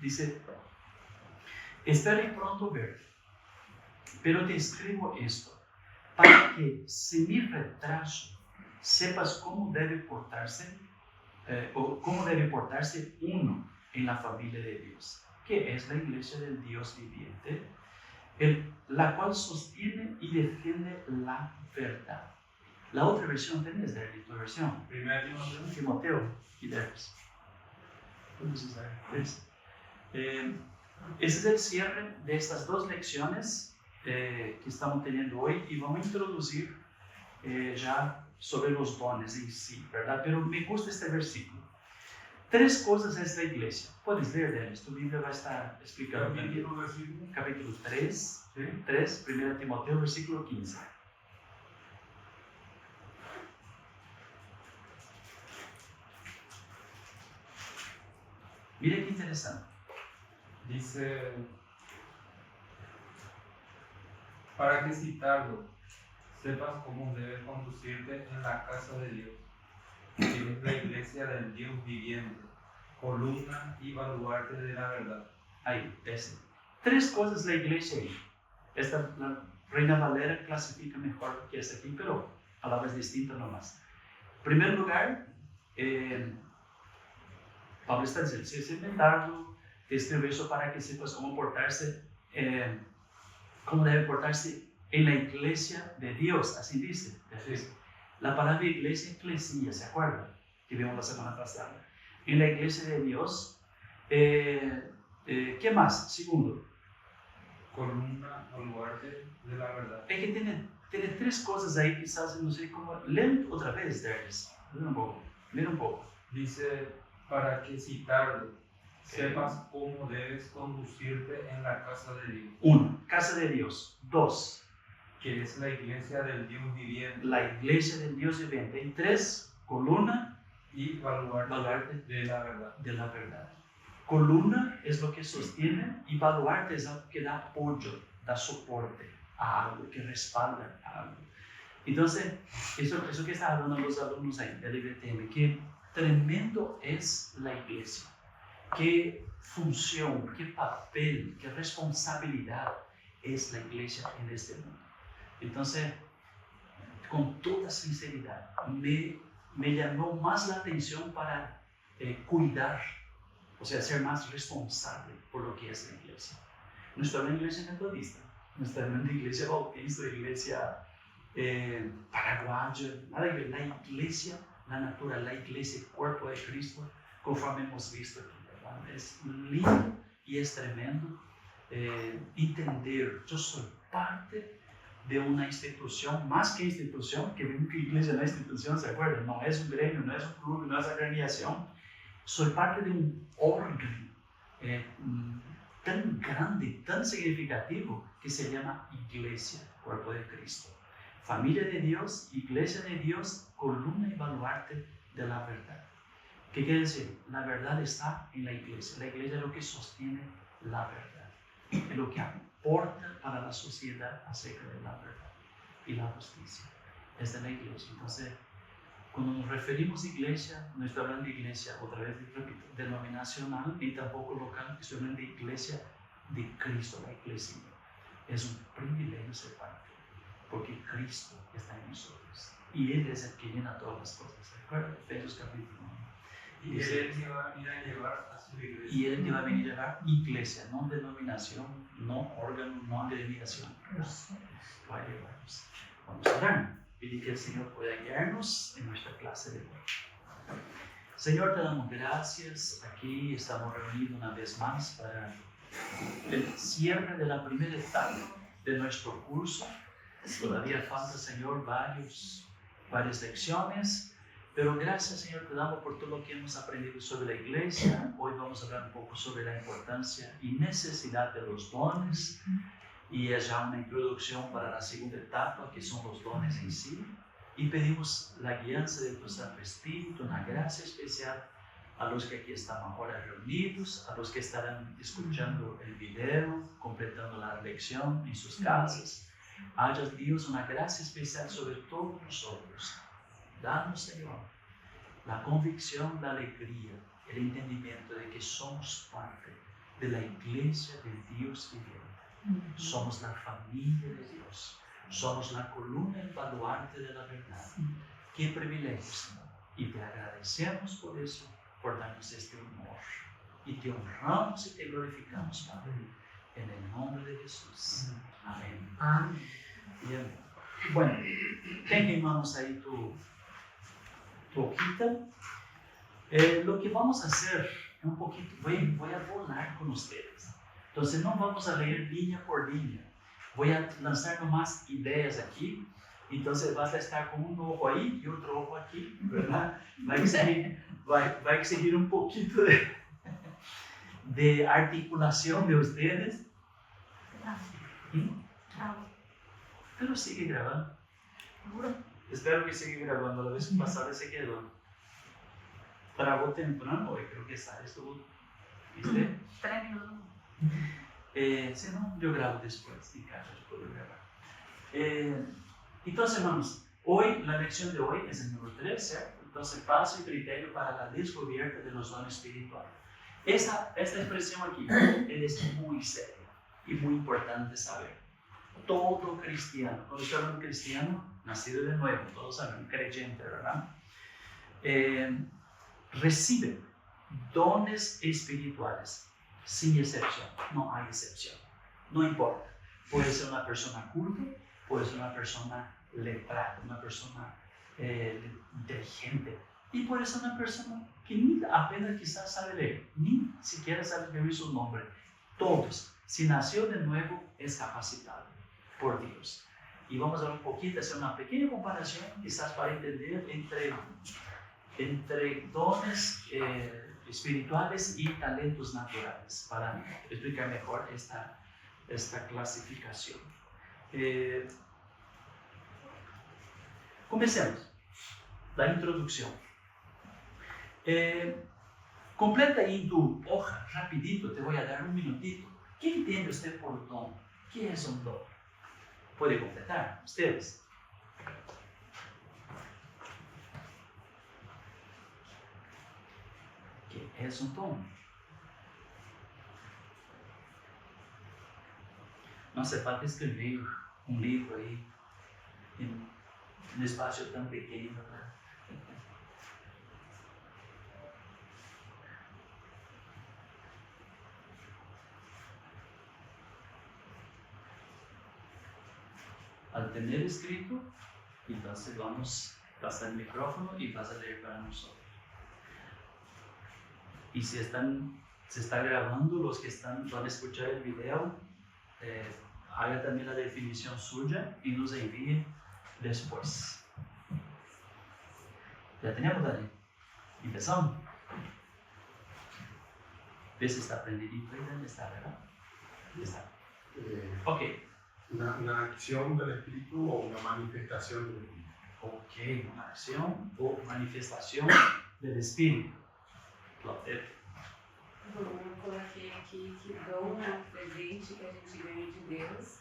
Dice, espero pronto verte, pero te escribo esto, para que si mi retraso sepas cómo debe portarse, o cómo debe portarse uno en la familia de Dios, que es la iglesia del Dios viviente, la cual sostiene y defiende la verdad. La otra versión tenés, de tu versión. Primera Timoteo y Debs. Ese es el cierre de estas dos lecciones que estamos teniendo hoy y vamos a introducir ya sobre los dones en sí, ¿verdad? Pero me gusta este versículo. 3 cosas es la iglesia. Puedes leer, Denis, tu Biblia va a estar explicando también. Capítulo 3, ¿sí? 3, 1 Timoteo, versículo 15. Mire qué interesante. Dice, para que citarlo, sepas cómo debes conducirte en la casa de Dios, que es la iglesia del Dios viviente, columna y baluarte de la verdad. Ahí, ese. 3 cosas la iglesia ahí. Esta, la Reina Valera clasifica mejor que esta aquí, pero palabras distintas nomás. En primer lugar, Pablo está diciendo, si es inventarlo, te escribo eso para que sepas cómo portarse, cómo debe portarse en la iglesia de Dios, así dice. Sí. La palabra iglesia, eclesia, ¿se acuerdan? Que vimos la semana pasada. En la iglesia de Dios, ¿qué más? Segundo. Columna o baluarte de la verdad. Es que tiene 3 cosas ahí, quizás, no sé cómo. Leen otra vez, Darius. Mira un poco. Dice, para que citarlo, sepas cómo debes conducirte en la casa de Dios. 1. Casa de Dios. 2. Que es la iglesia del Dios viviente. La iglesia del Dios viviente. Y 3. Columna y baluarte de la verdad. De la verdad. Columna es lo que sostiene y baluarte es lo que da apoyo, da soporte a algo, que respalda a algo. Entonces, eso que están hablando los alumnos ahí del IBTM, que tremendo es la iglesia, qué función, qué papel, qué responsabilidad es la iglesia en este mundo. Entonces, con toda sinceridad, me llamó más la atención para cuidar, o sea, ser más responsable por lo que es la iglesia. No estoy en la iglesia metodista, no estoy en la iglesia bautista, iglesia paraguaya, nada que ver. La iglesia, la natural, la iglesia, el cuerpo de Cristo, conforme hemos visto aquí, ¿verdad? Es lindo y es tremendo entender, yo soy parte de una institución, más que institución, que vimos que iglesia no es institución, ¿se acuerdan? No es un gremio, no es un club, no es agremiación. Soy parte de un órgano tan grande, tan significativo, que se llama iglesia, cuerpo de Cristo. Familia de Dios, iglesia de Dios, columna y baluarte de la verdad. ¿Qué quiere decir? La verdad está en la iglesia. La iglesia es lo que sostiene la verdad, es lo que aporta para la sociedad acerca de la verdad y la justicia. Es de la iglesia. Entonces, cuando nos referimos a iglesia, no estoy hablando de iglesia, otra vez repito, denominacional ni tampoco local, estoy hablando de iglesia de Cristo, la iglesia. Es un privilegio ser parte, porque Cristo está en nosotros y Él es el que llena todas las cosas. ¿Recuerda? Efesios capítulo 1. Y Él te va a venir a llevar a su iglesia. Y Él te va a venir a llevar iglesia, no denominación, no órgano, no agremiación. Va a llevarnos. Vamos a orar. Pedir que el Señor pueda guiarnos en nuestra clase de hoy. Señor, te damos gracias. Aquí estamos reunidos una vez más para el cierre de la primera etapa de nuestro curso. Todavía falta, Señor, varias lecciones, pero gracias, Señor, te damos por todo lo que hemos aprendido sobre la iglesia. Hoy vamos a hablar un poco sobre la importancia y necesidad de los dones, y es ya una introducción para la segunda etapa, que son los dones en sí. Y pedimos la guianza de tu Santo Espíritu, una gracia especial a los que aquí están ahora reunidos, a los que estarán escuchando el video, completando la lección en sus casas. Haya Dios una gracia especial sobre todos nosotros. Danos, Señor, la convicción, la alegría, el entendimiento de que somos parte de la iglesia del Dios viviente. Somos la familia de Dios. Somos la columna y baluarte de la verdad. Qué privilegio, Señor. Y te agradecemos por eso, por darnos este honor. Y te honramos y te glorificamos, Padre. En el nombre de Jesús. Amén. Amén. Bien. Bueno, ten en manos ahí tu hojita. Lo que vamos a hacer es un poquito, voy a volar con ustedes. Entonces no vamos a leer línea por línea. Voy a lanzar nomás ideas aquí. Entonces vas a estar con un ojo ahí y otro ojo aquí, ¿verdad? Va a exigir un poquito de articulación de ustedes. Pero sigue grabando. Espero que siga grabando. La vez pasada se quedó. Trabó temprano hoy, creo que sale esto. ¿Viste? 3 minutos. Si no, yo grabo después. En caso, yo puedo grabar. Entonces, hermanos, hoy, la lección de hoy es el número 3, ¿cierto? Entonces, paso y criterio para la descubierta de los dones espirituales. Esta expresión aquí es muy seria y muy importante saber. Todo cristiano, cuando estoy hablando de cristiano, nacido de nuevo, todos saben, creyente, ¿verdad? Recibe dones espirituales, sin excepción, no hay excepción, no importa. Puede ser una persona culta, puede ser una persona letrada, una persona inteligente, y puede ser una persona que ni apenas quizás sabe leer, ni siquiera sabe escribir su nombre. Todos, si nació de nuevo, es capacitado por Dios. Y vamos a ver un poquito, hacer una pequeña comparación, quizás para entender entre dones espirituales y talentos naturales, para explicar mejor esta clasificación. Comencemos la introducción. Completa ahí tu hoja, rapidito, te voy a dar un minutito. ¿Qué entiende usted por don? ¿Qué es un don? Puede completar, ustedes. ¿Qué es un don? No hace falta escribir un libro ahí en un espacio tan pequeño, ¿verdad? Al tener escrito, entonces vamos a pasar el micrófono y vas a leer para nosotros. Y si se está grabando, los que van a escuchar el video, haga también la definición suya y nos envíe después. Ya teníamos, Dani. Empezamos. ¿Ves si está prendidito ahí? ¿Dónde está, verdad? Está. Ok. Una acción del espíritu o una manifestación del espíritu. Ok, una acción o manifestação del espírito. Claudio. Bom, eu coloquei aqui que dom é um presente que a gente ganha de Deus.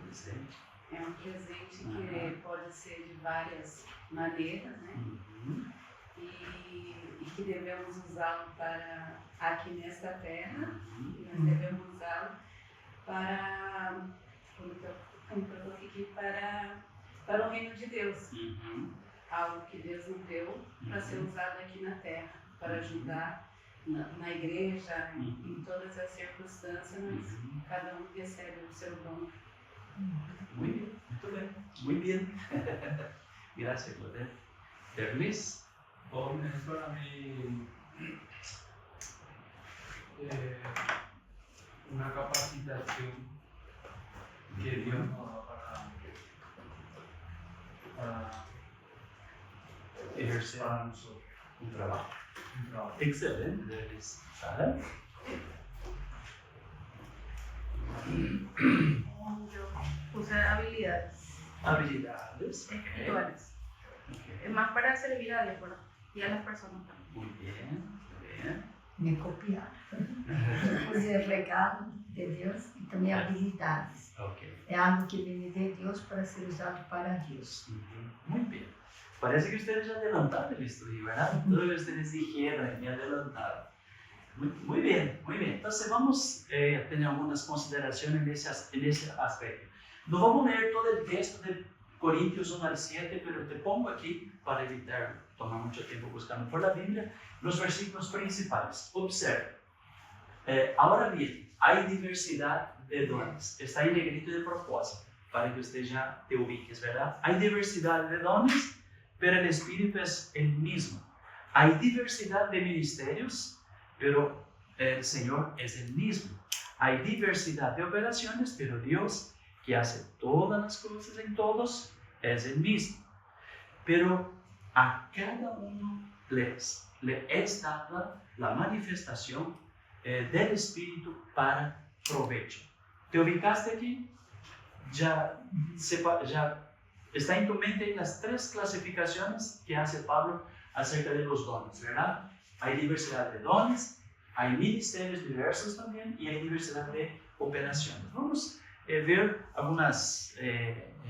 Presente. É um presente que pode ser de várias maneiras, né? E que devemos usá-lo para aqui nesta terra. E nós devemos usá-lo para, como eu coloquei aqui, para o reino de Deus. Algo que Deus nos deu para ser usado aqui na terra, para ajudar na igreja, em todas as circunstâncias, mas cada um recebe o seu dom. Muy bien, muito bem. Muy bien. Gracias, Claudia. Berlis. Don es para mí una capacitación que Dios nos da para ejercer para nosotros. un trabajo. Un trabajo. Excelente, Berlis. Sara. Yo puse habilidades Habilidades. espirituales. Okay. Es más para servir a Dios, ¿verdad? Y a las personas también. Muy bien, muy bien. Me copiar. Puse regalo de Deus e também habilidades. Ok. É algo que vem de Deus para ser usado para Deus. Muy bien. Parece que ustedes ya adelantaron el estudio, ¿verdad? Todo lo que ustedes dijeron y adelantaron. Muy bien, muy bien. Entonces vamos a tener algunas consideraciones en ese aspecto. No vamos a leer todo el texto de Corintios 1 al 7, pero te pongo aquí, para evitar tomar mucho tiempo buscando por la Biblia, los versículos principales. Observe. Ahora bien, hay diversidad de dones. Está en negrito de propósito, para que usted ya te ubiques, ¿verdad? Hay diversidad de dones, pero el Espíritu es el mismo. Hay diversidad de ministerios, pero el Señor es el mismo. Hay diversidad de operaciones, pero Dios, que hace todas las cosas en todos, es el mismo. Pero a cada uno le es dada la manifestación del Espíritu para provecho. ¿Te ubicaste aquí? Ya está en tu mente las tres clasificaciones que hace Pablo acerca de los dones, ¿verdad? Hay diversidad de dones, hay ministerios diversos también y hay diversidad de operaciones. Vamos a ver algunas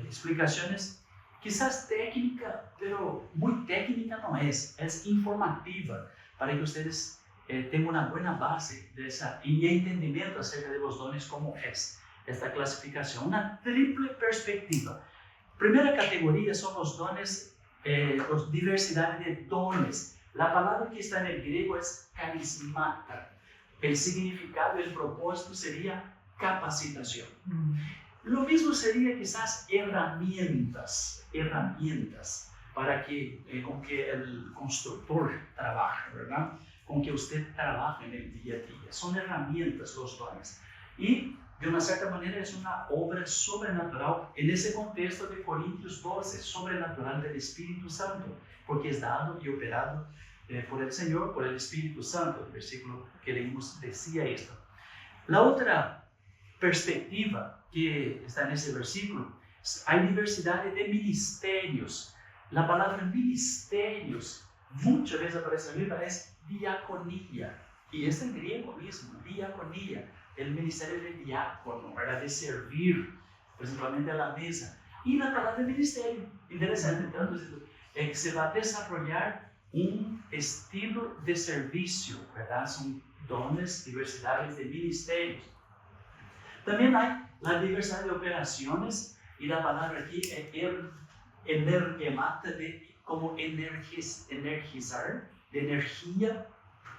explicaciones, quizás técnica, pero muy técnica no es informativa, para que ustedes tengan una buena base de y entendimiento acerca de los dones, como es esta clasificación. Una triple perspectiva. Primera categoría son los dones, diversidad de dones. La palabra que está en el griego es carismata. El significado y el propósito sería capacitación. Lo mismo sería quizás herramientas para que, con que el constructor trabaje, ¿verdad? Con que usted trabaje en el día a día. Son herramientas los dones. Y de una cierta manera es una obra sobrenatural en ese contexto de Corintios 12, sobrenatural del Espíritu Santo, porque es dado y operado por el Señor, por el Espíritu Santo. El versículo que leímos decía esto. La otra perspectiva que está en ese versículo, hay diversidad de ministerios. La palabra ministerios muchas veces aparece en la Biblia, es diaconía, y es en griego mismo, diaconía, el ministerio de diácono, ¿verdad? De servir, principalmente a la mesa. Y la palabra ministerio, interesante, traducido, se va a desarrollar un estilo de servicio, ¿verdad? Son dones, diversidades de ministerios. También hay la diversidad de operaciones, y la palabra aquí es energemata, de como energizar, de energía,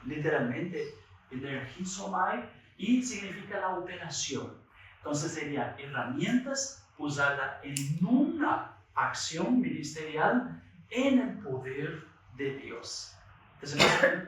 literalmente, energizomai, y significa la operación. Entonces serían herramientas usadas en una acción ministerial en el poder de Dios. Entonces,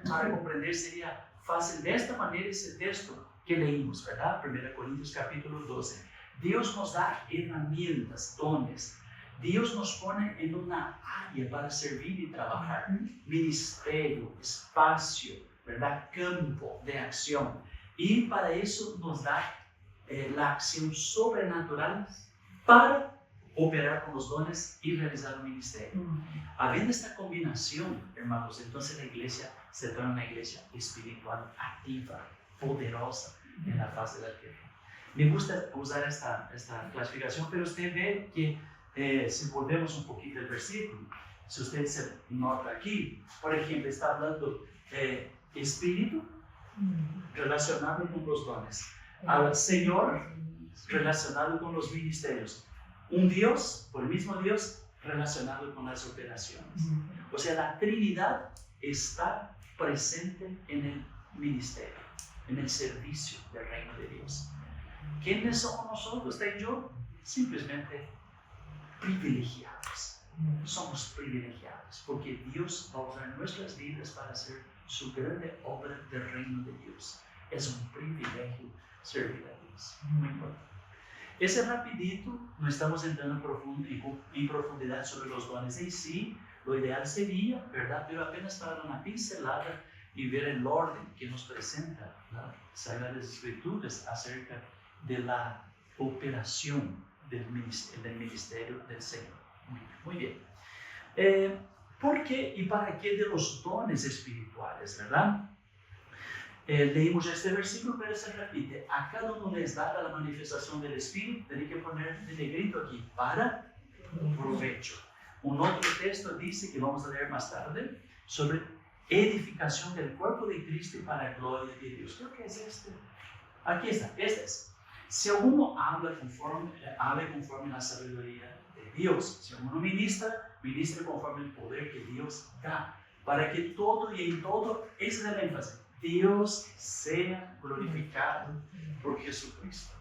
para comprender sería fácil de esta manera ese texto que leímos, ¿verdad? 1 Corintios capítulo 12. Dios nos da herramientas, dones. Dios nos pone en una área para servir y trabajar. Ministerio, espacio, ¿verdad? Campo de acción. Y para eso nos da la acción sobrenatural para operar con los dones y realizar un ministerio. Habiendo esta combinación, hermanos, entonces la iglesia se torna una iglesia espiritual activa, poderosa en la faz de la tierra. Me gusta usar esta clasificación, pero usted ve que si volvemos un poquito el versículo, si usted se nota aquí, por ejemplo, está hablando espíritu relacionado con los dones, al Señor relacionado con los ministerios, un Dios, o el mismo Dios, relacionado con las operaciones. O sea, la Trinidad está presente en el ministerio, en el servicio del reino de Dios. ¿Quiénes somos nosotros, usted y yo? Simplemente privilegiados. Somos privilegiados porque Dios va a usar nuestras vidas para hacer su grande obra del reino de Dios. Es un privilegio servir a Dios. Muy importante. Ese rapidito, no estamos entrando en profundidad sobre los dones en sí. Lo ideal sería, ¿verdad? Pero apenas para dar una pincelada y ver el orden que nos presenta las Sagradas Escrituras acerca de la operación del ministerio del Señor. Muy bien. ¿Por qué y para qué de los dones espirituales, verdad? Leímos este versículo, pero se repite. A cada uno les da la manifestación del Espíritu. Tenía que poner de negrito aquí, para provecho. Un otro texto dice, que vamos a leer más tarde, sobre edificación del cuerpo de Cristo y para la gloria de Dios. Creo que es este. Aquí está, este es. Si alguno habla conforme la sabiduría de Dios, si alguno ministra conforme el poder que Dios da, para que todo y en todo, ese es el énfasis, Dios sea glorificado por Jesucristo,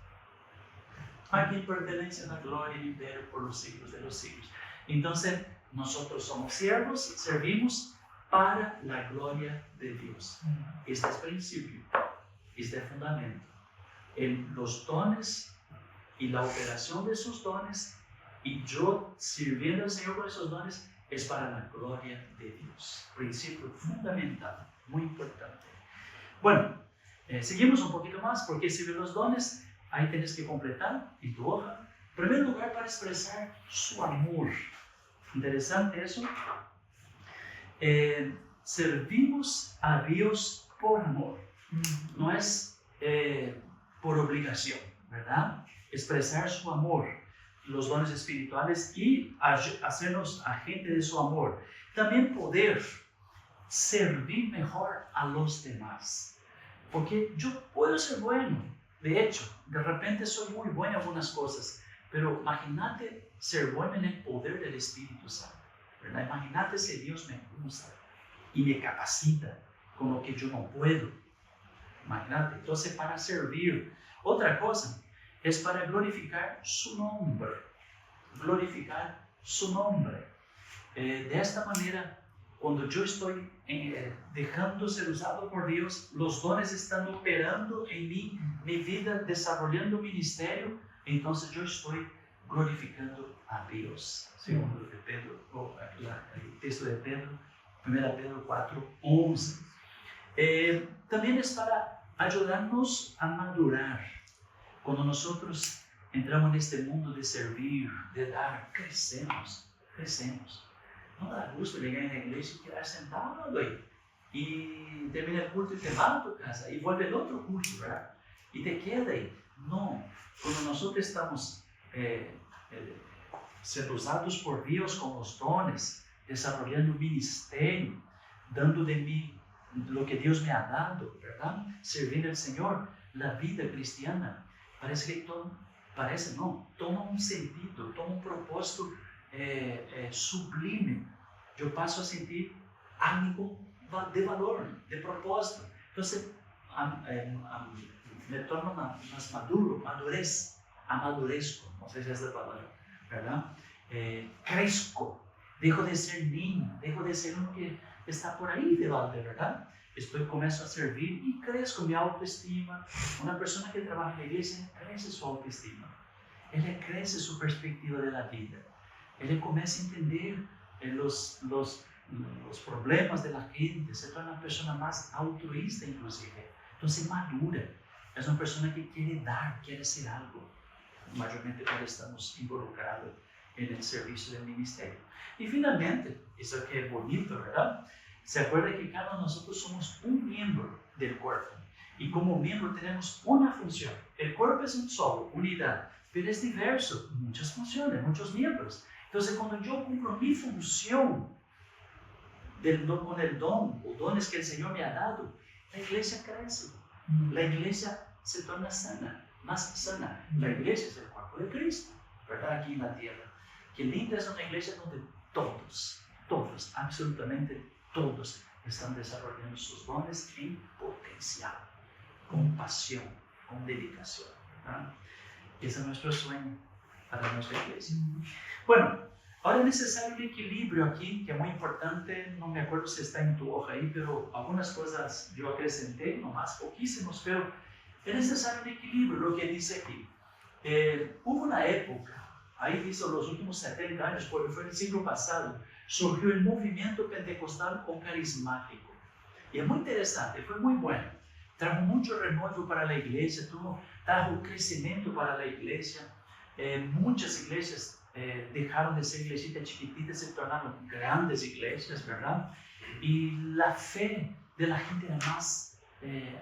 a quien pertenece la gloria y el imperio por los siglos de los siglos. Entonces, nosotros somos siervos, servimos para la gloria de Dios. Este es principio, este es fundamento. Los dones y la operación de esos dones, y yo sirviendo al Señor con esos dones, es para la gloria de Dios. Principio fundamental, muy importante. Bueno, seguimos un poquito más, porque sirven los dones, ahí tienes que completar en tu hoja. En primer lugar, para expresar su amor. Interesante eso. Servimos a Dios por amor, no es por obligación, ¿verdad? Expresar su amor, los dones espirituales y hacernos agentes de su amor. También poder servir mejor a los demás, porque yo puedo ser bueno, de hecho, de repente soy muy bueno en algunas cosas, pero imagínate ser bueno en el poder del Espíritu Santo, ¿verdad? Imagínate si Dios me usa y me capacita con lo que yo no puedo. Imagínate, entonces para servir. Otra cosa es para glorificar su nombre. Glorificar su nombre. De esta manera, cuando yo estoy dejando ser usado por Dios, los dones están operando en mi vida, desarrollando ministerio, entonces yo estoy glorificando a Dios. Según lo de Pedro, el texto de Pedro, 1 Pedro 4:11. También es para ayudarnos a madurar. Cuando nosotros entramos en este mundo de servir, de dar, crecemos. No da gusto llegar a la iglesia y quedar sentado ahí. Y termina el culto y te vas a tu casa y vuelve el otro culto, ¿verdad? Y te queda ahí. No, cuando nosotros estamos siendo usados por Dios con los dones, desarrollando un ministerio, dando de mí lo que Dios me ha dado, ¿verdad? Servir al Señor, la vida cristiana parece que toma un sentido, toma un propósito sublime. Yo paso a sentir algo de valor, de propósito. Entonces, me torno más maduro, amadurezco, no sé si es la palabra, ¿verdad? Crezco, dejo de ser niño, dejo de ser uno que está por ahí de balde, ¿verdad? Comienzo a servir y crezco mi autoestima. Una persona que trabaja en la iglesia crece su autoestima, él crece su perspectiva de la vida, él comienza a entender los problemas de la gente, se torna una persona más altruista inclusive, entonces madura, es una persona que quiere dar, quiere hacer algo, mayormente cuando estamos involucrados en el servicio del ministerio. Y finalmente, eso que es bonito, ¿verdad? Se acuerda que cada uno de nosotros somos un miembro del cuerpo y como miembro tenemos una función. El cuerpo es un solo, unidad, pero es diverso, muchas funciones, muchos miembros. Entonces, cuando yo cumplo mi función con el don o dones que el Señor me ha dado, la iglesia crece, la iglesia se torna sana, más sana. La iglesia es el cuerpo de Cristo, ¿verdad? Aquí en la tierra. Qué linda es una iglesia donde todos, absolutamente todos están desarrollando sus dones en potencial, con pasión, con dedicación, ¿verdad? Ese es nuestro sueño para nuestra iglesia. Bueno, ahora es necesario un equilibrio aquí, que es muy importante. No me acuerdo si está en tu hoja ahí, pero algunas cosas yo acrescenté, nomás poquísimos, pero es necesario un equilibrio, lo que dice aquí. Hubo una época, ahí dice los últimos 70 años, porque fue el siglo pasado, surgió el movimiento pentecostal o carismático. Y es muy interesante, fue muy bueno. Trajo mucho renuevo para la iglesia, trajo crecimiento para la iglesia. Muchas iglesias dejaron de ser iglesitas chiquititas y se tornaron grandes iglesias, ¿verdad? Y la fe de la gente era más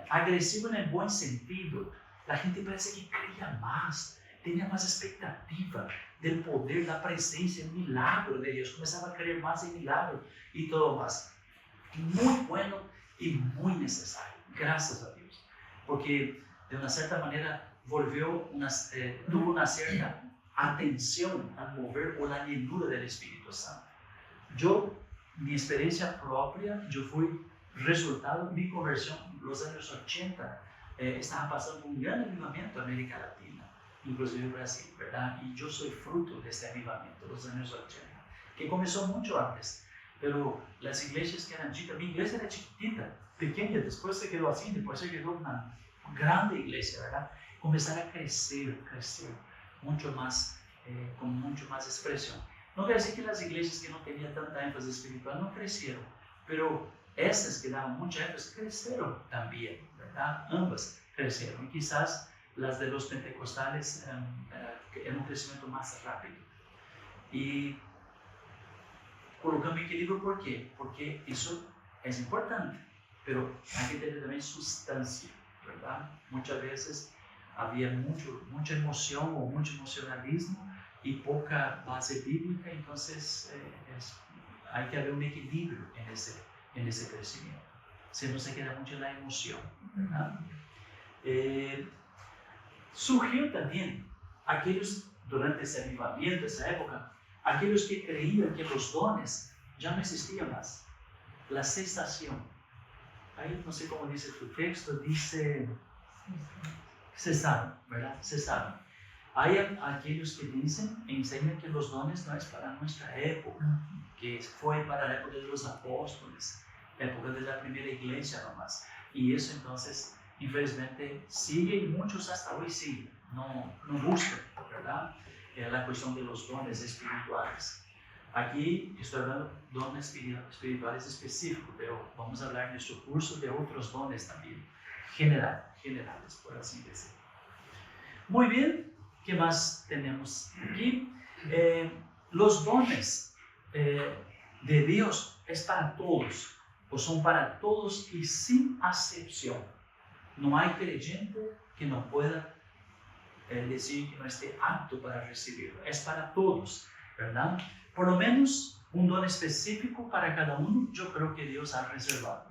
agresiva en el buen sentido. La gente parece que creía más, tenía más expectativa del poder, la presencia, el milagro de Dios. Comenzaba a creer más en milagro y todo más. muy bueno y muy necesario, gracias a Dios, porque de una cierta manera tuvo una cierta atención al mover o la llenura del Espíritu Santo. Mi experiencia propia, yo fui resultado de mi conversión en los años 80. Estaba pasando un gran avivamiento en América Latina, inclusive en Brasil, ¿verdad? Y yo soy fruto de este avivamiento de los años 80, que comenzó mucho antes, pero las iglesias que eran chicas, mi iglesia era chiquitita, pequeña, después se quedó así, después se quedó una grande iglesia, ¿verdad? Comenzaron a crecer mucho más, con mucho más expresión. No quiere decir que las iglesias que no tenían tanta énfasis espiritual no crecieron, pero esas que daban mucha énfasis crecieron también, ¿verdad? Ambas crecieron. Y quizás las de los pentecostales en un crecimiento más rápido. Y colocamos equilibrio, ¿por qué? Porque eso es importante, pero hay que tener también sustancia, ¿verdad? Muchas veces había mucha emoción o mucho emocionalismo y poca base bíblica, entonces hay que haber un equilibrio en ese crecimiento. Si no se queda mucho en la emoción, ¿verdad? Surgió también aquellos, durante ese avivamiento, esa época, aquellos que creían que los dones ya no existían más. La cesación. Ahí no sé cómo dice tu texto, dice cesaron, ¿verdad? Cesaron. Hay aquellos que enseñan que los dones no es para nuestra época, que fue para la época de los apóstoles, la época de la primera iglesia nomás. Y eso entonces, infelizmente, sigue y muchos hasta hoy siguen, no buscan, ¿verdad? La cuestión de los dones espirituales. Aquí estoy hablando de dones espirituales específicos, pero vamos a hablar en nuestro curso de otros dones también, generales, por así decirlo. Muy bien, ¿qué más tenemos aquí? Los dones de Dios es para todos, o son para todos y sin acepción. No hay creyente que no pueda decir que no esté apto para recibirlo. Es para todos, ¿verdad? Por lo menos un don específico para cada uno, yo creo que Dios ha reservado.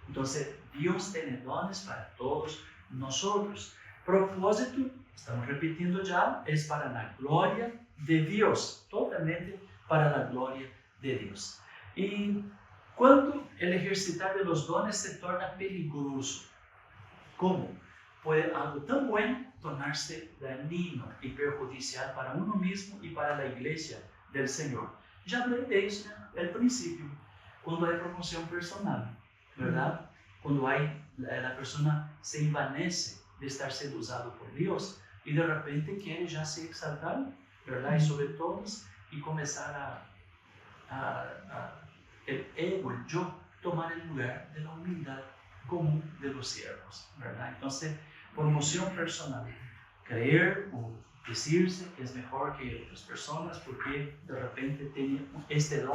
Entonces, Dios tiene dones para todos nosotros. Propósito, estamos repitiendo ya, es para la gloria de Dios, totalmente para la gloria de Dios. Y cuando el ejercitar de los dones se torna peligroso, ¿cómo? Puede algo tan bueno tornarse dañino y perjudicial para uno mismo y para la iglesia del Señor. Ya hablé de eso al principio, cuando hay promoción personal, ¿verdad? Cuando la persona se envanece de estar siendo usado por Dios y de repente quiere ya ser exaltado, ¿verdad? Y sobre todos y comenzar el ego, el yo, tomar el lugar de la humildad común de los siervos, ¿verdad? Entonces, promoción personal, creer o decirse que es mejor que otras personas porque de repente tiene este don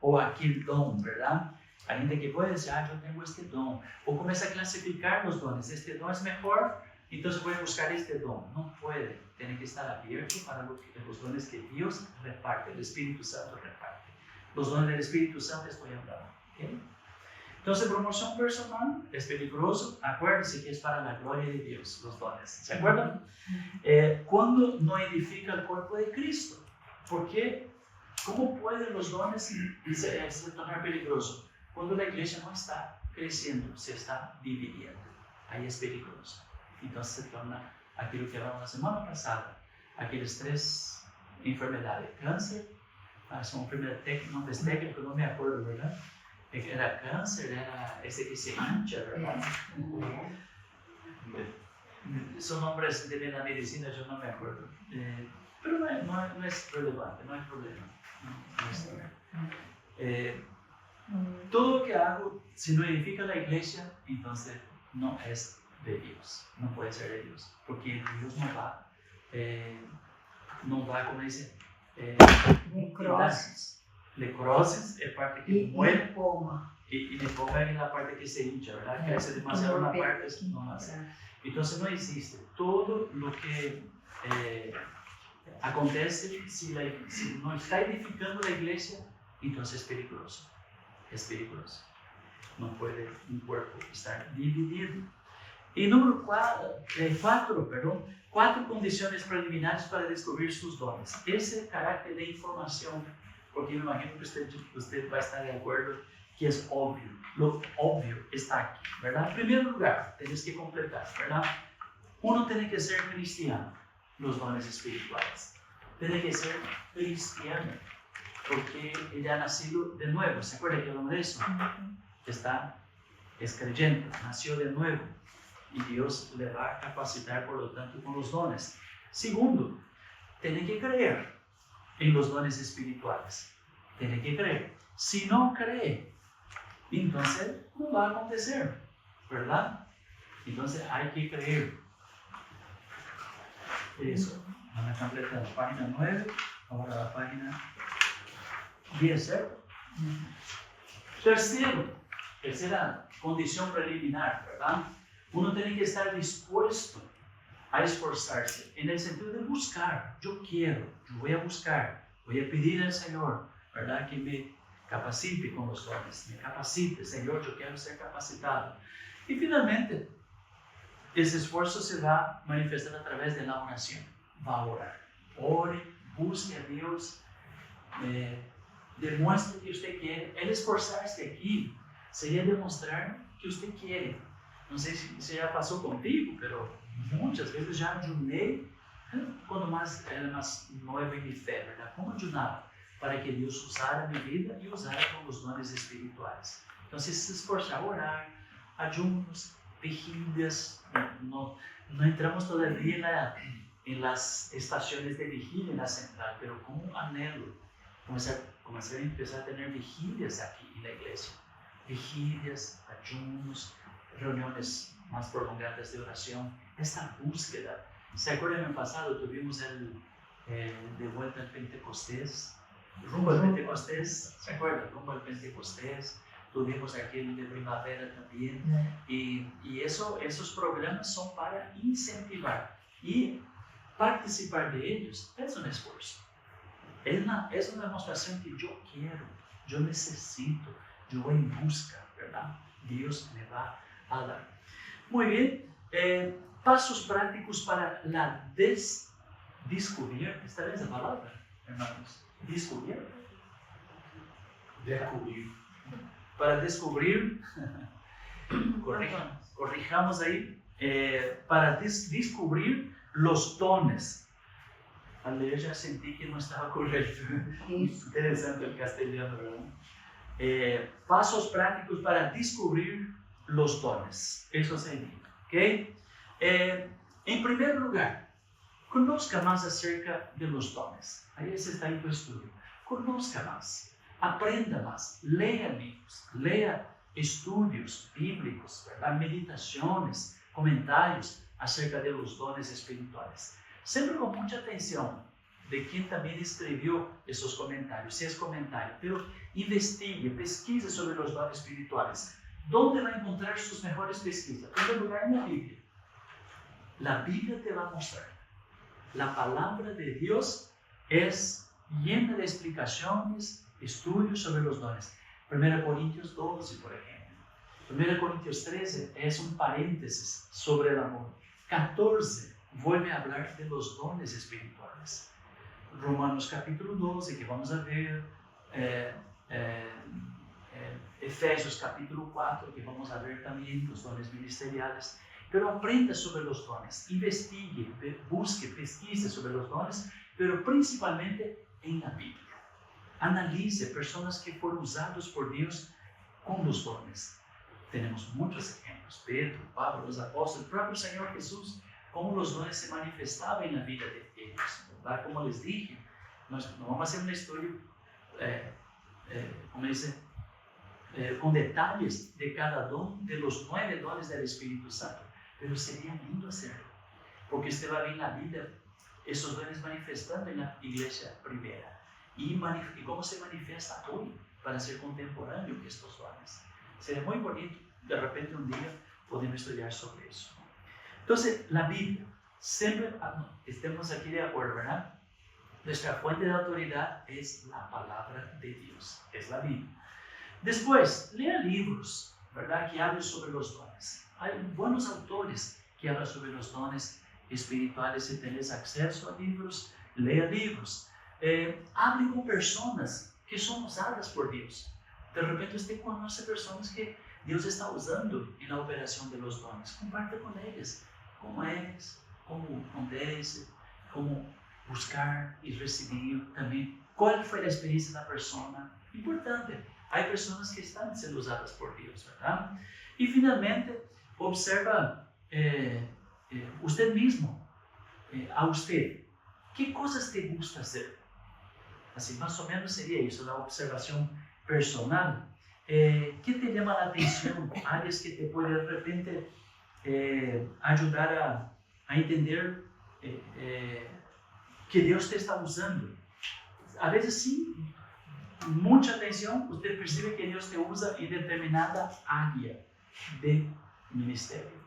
o aquel don, ¿verdad? Hay gente que puede decir, yo tengo este don, o comienza a clasificar los dones, este don es mejor, entonces voy a buscar este don. No puede, tiene que estar abierto para los dones que Dios reparte, el Espíritu Santo reparte. Los dones del Espíritu Santo estoy hablando, ¿okay? Entonces, promoción personal es peligroso. Acuérdense que es para la gloria de Dios, los dones. ¿Se acuerdan? Cuando no edifica el cuerpo de Cristo. ¿Por qué? ¿Cómo pueden los dones se tornar peligrosos? Cuando la iglesia no está creciendo, se está dividiendo. Ahí es peligroso. Entonces se torna aquello que hablamos la semana pasada. Aquellas 3 enfermedades. Cáncer, son enfermedades nombres técnicos, no me acuerdo, ¿verdad? Era cáncer, era ese que se hincha, ¿verdad? Son nombres de la medicina, yo no me acuerdo. Pero no es relevante, no hay problema. Todo lo que hago, si no edifica la iglesia, entonces no es de Dios, no puede ser de Dios, porque Dios no va, como dice, necrosis es parte que muere y linfoma es la parte que se hincha, ¿verdad? Crece demasiado una parte, no más. Entonces no existe. Todo lo que acontece, si no está edificando la iglesia, entonces es peligroso. Es peligroso. No puede un cuerpo estar dividido. Y número 4 condiciones preliminares para descubrir sus dones. Ese carácter de información, porque me imagino que usted va a estar de acuerdo que es obvio. Lo obvio está aquí, ¿verdad? En primer lugar, tienes que completar, ¿verdad? Uno tiene que ser cristiano, los dones espirituales. Tiene que ser cristiano, porque él ha nacido de nuevo. ¿Se acuerda que hablamos de eso? Es creyente, nació de nuevo. Y Dios le va a capacitar, por lo tanto, con los dones. Segundo, tiene que creer en los dones espirituales. Tiene que creer. Si no cree, entonces no va a acontecer, ¿verdad? Entonces hay que creer. Eso. Van a completar la página 9, ahora la página 10, ¿cierto? Tercera condición preliminar, ¿verdad? Uno tiene que estar dispuesto a esforzarse en el sentido de buscar. Yo voy a buscar, voy a pedir al Señor, ¿verdad? Que me capacite con los dones, me capacite, Señor, yo quiero ser capacitado. Y finalmente, ese esfuerzo se va a manifestar a través de la oración. Va a orar. Ore, busque a Dios, demuestre que usted quiere. El esforzarse aquí sería demostrar que usted quiere. No sé si ya pasó contigo, pero muchas veces ya ayuné cuando era más nuevo en mi fe, ¿verdad? ¿Cómo ayunaba? Para que Dios usara mi vida y usara con los dones espirituales. Entonces, se esforza a orar, ayunos, vigilias. No entramos todavía en las estaciones de vigilia en la central, pero con un anhelo, comenzar a empezar a tener vigilias aquí en la iglesia. Vigilias, ayunos, reuniones más prolongadas de oración, esta búsqueda. ¿Se acuerdan en el pasado? Tuvimos de vuelta al Pentecostés, rumbo al Pentecostés, ¿se acuerdan? Rumbo al Pentecostés, tuvimos aquel de primavera también, y esos programas son para incentivar, y participar de ellos es un esfuerzo. Es una demostración que yo quiero, yo necesito, yo voy en busca, ¿verdad? Dios me va a dar. Muy bien, pasos prácticos para la descubrir, ¿está bien esa palabra, hermanos? Descubrir. Para descubrir, corrijamos ahí, para descubrir los dones. Al leer ya sentí que no estaba correcto. Interesante el castellano, ¿verdad? Pasos prácticos para descubrir los dones. Eso sería, ¿ok? En primer lugar, conozca más acerca de los dones. Ahí está en tu estudio. Conozca más, aprenda más, lea libros, lea estudios bíblicos, ¿verdad? Meditaciones, comentarios acerca de los dones espirituales. Siempre con mucha atención de quien también escribió esos comentarios, si es comentario, pero investigue, pesquise sobre los dones espirituales. ¿Dónde va a encontrar sus mejores pesquisas? En primer lugar, en la Biblia. La Biblia te va a mostrar. La palabra de Dios es llena de explicaciones, estudios sobre los dones. 1 Corintios 12, por ejemplo. 1 Corintios 13 es un paréntesis sobre el amor. 14 vuelve a hablar de los dones espirituales. Romanos capítulo 12, que vamos a ver, Efesios capítulo 4, que vamos a ver también los dones ministeriales. Pero aprenda sobre los dones, investigue, busque, pesquise sobre los dones, pero principalmente en la Biblia. Analice personas que fueron usados por Dios con los dones. Tenemos muchos ejemplos: Pedro, Pablo, los apóstoles, el propio Señor Jesús, cómo los dones se manifestaban en la vida de ellos, ¿verdad? Como les dije, no vamos a hacer un estudio, como dice, con detalles de cada don, de los 9 dones del Espíritu Santo, pero sería lindo hacerlo, porque usted va a ver en la vida esos dones manifestando en la iglesia primera, y cómo se manifiesta hoy para ser contemporáneo que estos dones. Sería muy bonito, de repente un día podemos estudiar sobre eso. Entonces, la Biblia, siempre estemos aquí de acuerdo, ¿verdad? Nuestra fuente de autoridad es la palabra de Dios, es la Biblia. Después, lea libros ¿verdad?, que hable sobre los dones. Hay buenos autores que hablan sobre los dones espirituales. Si tenés acceso a libros, lea libros. Hable con personas que son usadas por Dios. De repente usted conoce personas que Dios está usando en la operación de los dones. Comparte con ellas cómo es, cómo acontece, cómo buscar y recibir también. ¿Cuál fue la experiencia de la persona? Importante. Hay personas que están siendo usadas por Dios, ¿verdad? Y finalmente, observa usted mismo, a usted. ¿Qué cosas te gusta hacer? Así más o menos sería eso, la observación personal. ¿Qué te llama la atención? Áreas que te pueden de repente ayudar a entender que Dios te está usando. A veces sí, mucha atención, usted percibe que Dios te usa en determinada área de ministerio.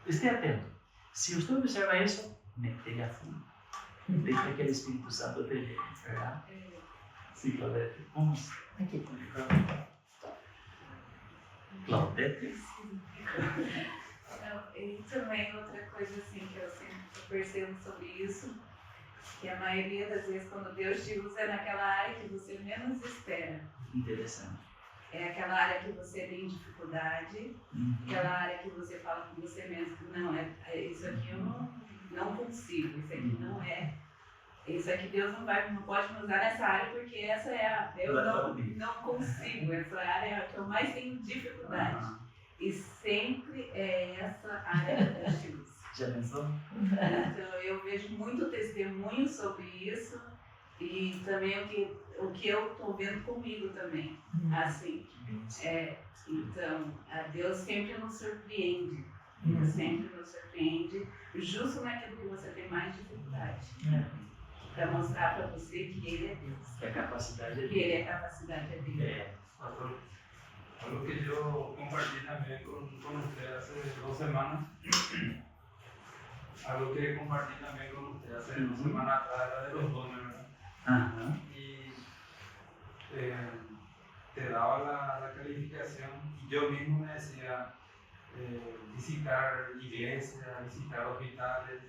Esté atento. Si usted observa eso, métele a full. Deja que el Espíritu Santo te lleve, ¿verdad? Sí, Claudete. Vamos. Aqui. Claudete. E também outra coisa assim que eu sempre percebo sobre isso, que a maioria das vezes quando Deus te usa é naquela área que você menos espera. Interessante. É aquela área que você tem dificuldade, aquela área que você fala com você mesmo que não, isso aqui eu não consigo, isso aqui não é. Isso aqui Deus não pode me usar nessa área porque essa é eu não consigo, essa área é a que eu mais tenho dificuldade. E sempre é essa área que Deus te usa. Já pensou? Então eu vejo muito testemunho sobre isso e também o que eu estou vendo comigo também. Assim, então Deus sempre nos surpreende. Deus sempre nos surpreende justo naquilo que você tem mais dificuldade. Para mostrar para você que Ele é Deus. Que a capacidade é Que Ele é a capacidade dele. Algo que yo compartí también con usted hace 2 semanas. Algo que compartí también con usted hace 2 semanas atrás era de los dones, ¿verdad? Y te daba la calificación y yo mismo me decía visitar iglesias, visitar hospitales,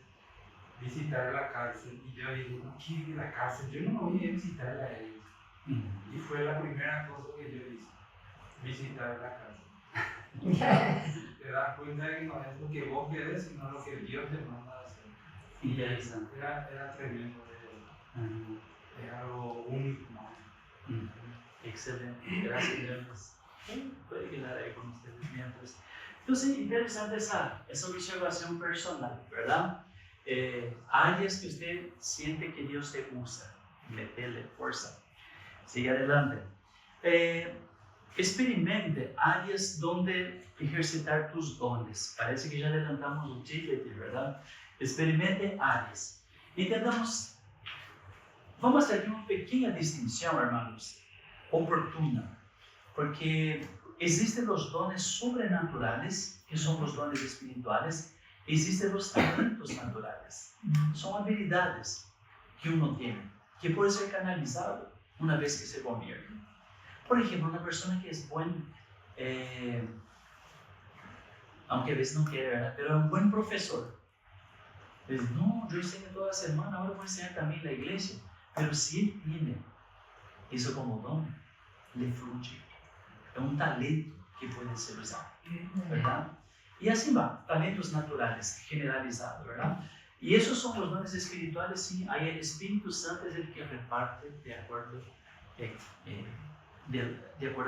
visitar la cárcel. Y yo dije, ¿no quiero ir a la cárcel? Yo no voy a visitar a ellos. Y fue la primera cosa que yo hice, visitar la cárcel. Te das cuenta de que no es lo que vos querés, sino lo que Dios te manda a hacer. Y era tremendo, es algo único. Excelente, gracias Dios. Puede quedar ahí con ustedes mientras. Entonces, interesante esa observación personal, ¿verdad? Áreas que usted siente que Dios te usa, metele fuerza. Sigue adelante. Experimente áreas donde ejercitar tus dones. Parece que ya adelantamos un chiflete, ¿verdad? Experimente áreas. Intentamos, vamos a hacer una pequeña distinción, hermanos, oportuna, porque existen los dones sobrenaturales, que son los dones espirituales, existen los talentos naturales. Son habilidades que uno tiene, que puede ser canalizado una vez que se convierte. Por ejemplo, una persona que es buen, aunque a veces no quiere, ¿verdad? Pero es un buen profesor. Dice, no, yo enseño toda la semana, ahora voy a enseñar también en la iglesia. Pero si él tiene eso como don, le fluye. Es un talento que puede ser usado, ¿verdad? Y así va, talentos naturales, generalizados, ¿verdad? Y esos son los dones espirituales, sí, ahí el Espíritu Santo es el que reparte de acuerdo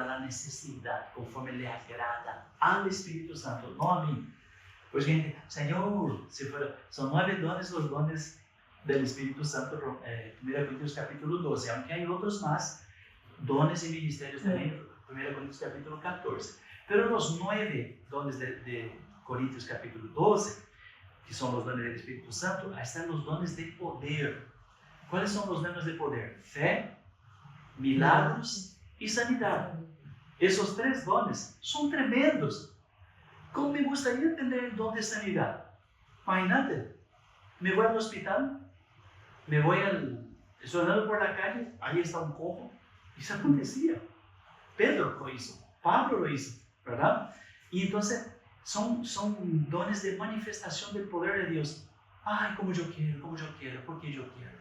a la necesidad, conforme le agrada al Espíritu Santo, no a mí. Pues gente, Señor, son 9 dones, los dones del Espíritu Santo, 1 Corintios capítulo 12, aunque hay otros más, dones y ministerios también, 1 Corintios capítulo 14. Pero los 9 dones de Corintios capítulo 12, que son los dones del Espíritu Santo, ahí están los dones de poder. ¿Cuáles son los dones de poder? Fe, milagros y sanidad. Esos 3 dones son tremendos. ¿Cómo me gustaría tener el don de sanidad? Imagínate, me voy al hospital, estoy andando por la calle, ahí está un cojo. Eso acontecía. Pedro lo hizo, Pablo lo hizo. ¿verdad? Y entonces son dones de manifestación del poder de Dios. Ay, como yo quiero, porque yo quiero.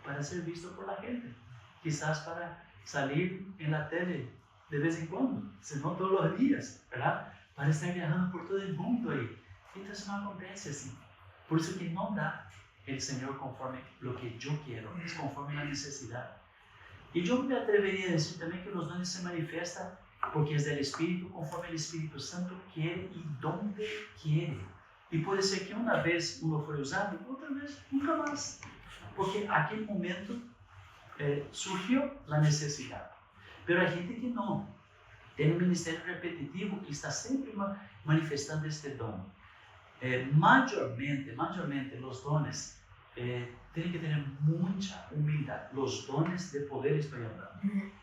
Para ser visto por la gente. Quizás para salir en la tele de vez en cuando, si no todos los días, ¿verdad? Para estar viajando por todo el mundo ahí. Entonces no acontece así. Por eso que no da el Señor conforme lo que yo quiero, es conforme la necesidad. Y yo me atrevería a decir también que los dones se manifiestan porque es del Espíritu, conforme el Espíritu Santo quiere y donde quiere. Y puede ser que una vez uno fue usado, otra vez nunca más. Porque en aquel momento surgió la necesidad. Pero hay gente que no. Tiene un ministerio repetitivo que está siempre manifestando este don. Mayormente los dones tienen que tener mucha humildad. Los dones de poder estoy hablando.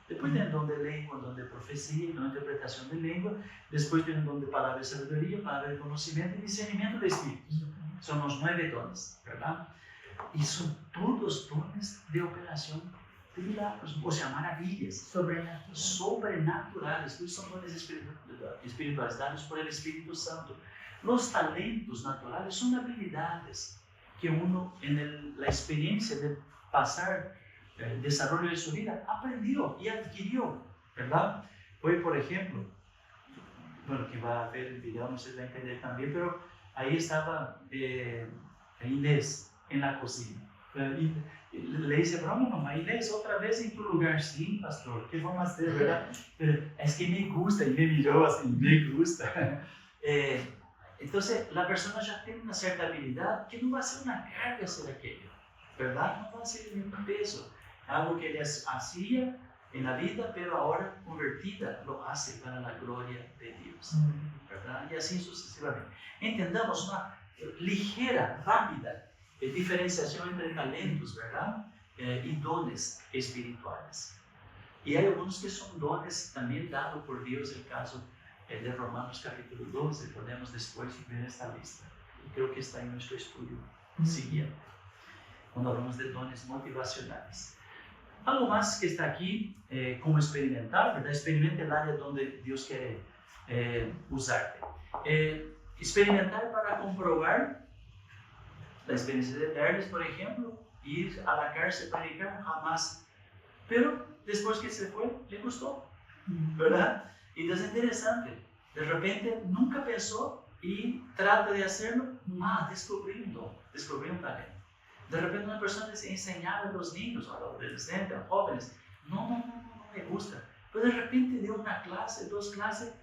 Después tienen don de lengua, don de profecía, don de interpretación de lengua. Después tienen don de palabra de sabiduría, palabra de conocimiento y discernimiento de espíritus. Son los 9 dones, ¿verdad? Y son todos dones de operación de milagros, o sea, maravillas. Sobrenaturales. Pues son dones espirituales dados por el Espíritu Santo. Los talentos naturales son habilidades que uno en la experiencia de pasar el desarrollo de su vida aprendió y adquirió, ¿verdad? Hoy, por ejemplo, bueno, que va a ver el video, no se va a entender también, pero ahí estaba Inés en la cocina. Y le dice, broma, mamá, Inés, otra vez en tu lugar. Sí, pastor, ¿qué vamos a hacer, verdad? Pero es que me gusta, y me miró así, me gusta. Entonces, la persona ya tiene una cierta habilidad que no va a ser una carga hacer aquello, ¿verdad? No va a ser un peso. Algo que ella hacía en la vida, pero ahora convertida, lo hace para la gloria de Dios, ¿verdad? Y así sucesivamente. Entendamos una ligera, rápida diferenciación entre talentos, ¿verdad? Y dones espirituales. Y hay algunos que son dones también dados por Dios, el caso de Romanos capítulo 12, podemos después ver esta lista. Y creo que está en nuestro estudio siguiente, cuando hablamos de dones motivacionales. Algo más que está aquí como experimentar, ¿verdad? Experimenta el área donde Dios quiere usarte. Experimentar para comprobar la experiencia de Ternes, por ejemplo, ir a la cárcel para predicar, jamás. Pero después que se fue, le gustó, ¿verdad? Y entonces es interesante. De repente nunca pensó y trata de hacerlo. Descubrí un talento. De repente una persona dice enseñar a los niños, a los adolescentes, a los jóvenes. No me gusta. Pero de repente dio una clase, 2 clases,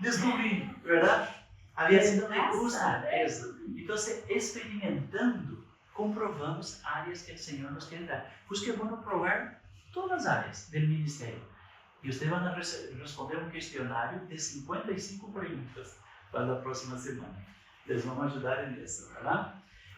descubrí, ¿verdad? Había sido me gusta eso. Entonces, experimentando, comprobamos áreas que el Señor nos quiere dar. Pues que es bueno probar todas las áreas del ministerio. Y ustedes van a responder un cuestionario de 55 preguntas para la próxima semana. Les vamos a ayudar en eso, ¿verdad?